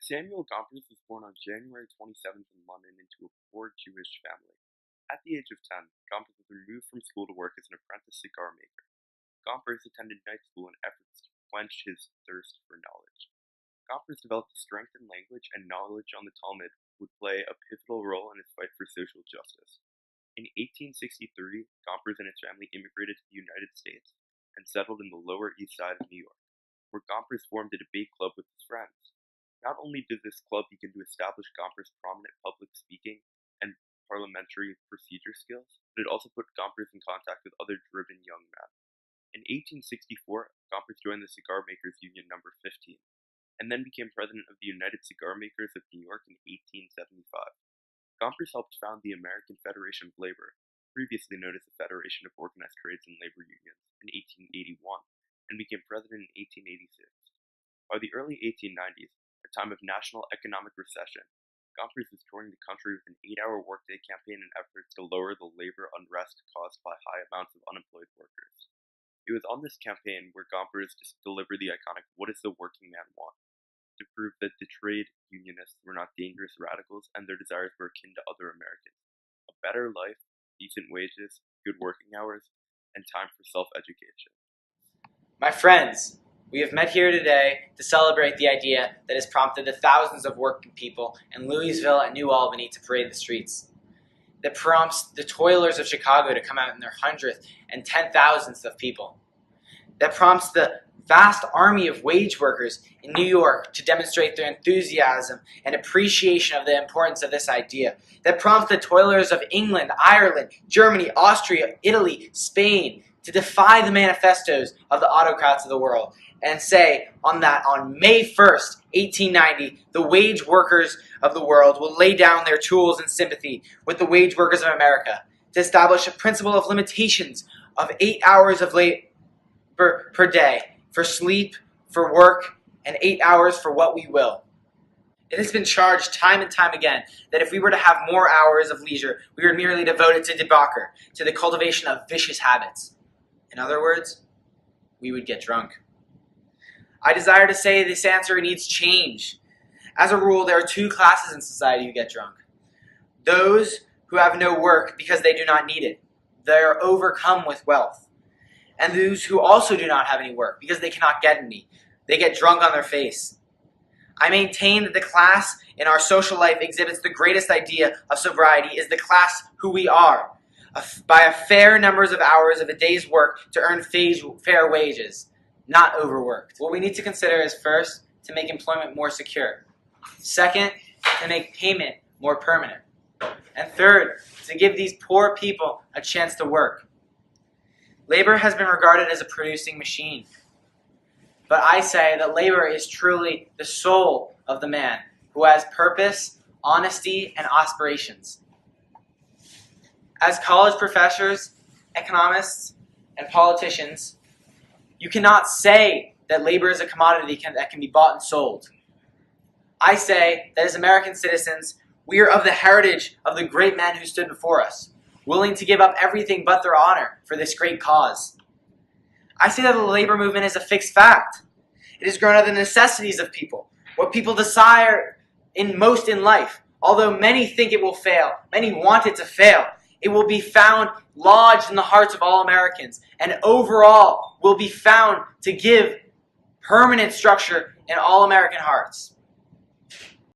Samuel Gompers was born on January 27th in London into a poor Jewish family. At the age of 10, Gompers was removed from school to work as an apprentice cigar maker. Gompers attended night school in efforts to quench his thirst for knowledge. Gompers developed a strength in language and knowledge on the Talmud would play a pivotal role in his fight for social justice. In 1863, Gompers and his family immigrated to the United States and settled in the Lower East Side of New York, where Gompers formed a debate club with his friends. Not only did this club begin to establish Gompers' prominent public speaking and parliamentary procedure skills, but it also put Gompers in contact with other driven young men. In 1864, Gompers joined the Cigar Makers Union Number 15, and then became president of the United Cigar Makers of New York in 1875. Gompers helped found the American Federation of Labor, previously known as the Federation of Organized Trades and Labor Unions, in 1881, and became president in 1886. By the early 1890s, a time of national economic recession, Gompers was touring the country with an 8-hour workday campaign in efforts to lower the labor unrest caused by high amounts of unemployed workers. It was on this campaign where Gompers delivered the iconic "What does the working man want?" to prove that the trade unionists were not dangerous radicals and their desires were akin to other Americans. A better life, decent wages, good working hours, and time for self-education. My friends, we have met here today to celebrate the idea that has prompted the thousands of working people in Louisville and New Albany to parade the streets. That prompts the toilers of Chicago to come out in their hundredth and 10,000th of people. That prompts the vast army of wage workers in New York to demonstrate their enthusiasm and appreciation of the importance of this idea. That prompts the toilers of England, Ireland, Germany, Austria, Italy, Spain to defy the manifestos of the autocrats of the world and say on May 1st, 1890, the wage workers of the world will lay down their tools in sympathy with the wage workers of America to establish a principle of limitations of 8 hours of labor per day for sleep, for work, and 8 hours for what we will. It has been charged time and time again that if we were to have more hours of leisure, we were merely devoted to debauchery, to the cultivation of vicious habits. In other words, we would get drunk. I desire to say this answer needs change. As a rule, there are two classes in society who get drunk. Those who have no work because they do not need it. They are overcome with wealth. And those who also do not have any work because they cannot get any. They get drunk on their face. I maintain that the class in our social life exhibits the greatest idea of sobriety is the class who we are, by a fair numbers of hours of a day's work to earn fair wages, not overworked. What we need to consider is first, to make employment more secure. Second, to make payment more permanent. And third, to give these poor people a chance to work. Labor has been regarded as a producing machine. But I say that labor is truly the soul of the man who has purpose, honesty, and aspirations. As college professors, economists, and politicians, you cannot say that labor is a commodity that can be bought and sold. I say that as American citizens, we are of the heritage of the great men who stood before us, willing to give up everything but their honor for this great cause. I say that the labor movement is a fixed fact. It has grown out of the necessities of people, what people desire most in life. Although many think it will fail, many want it to fail, it will be found lodged in the hearts of all Americans, and overall will be found to give permanent structure in all American hearts.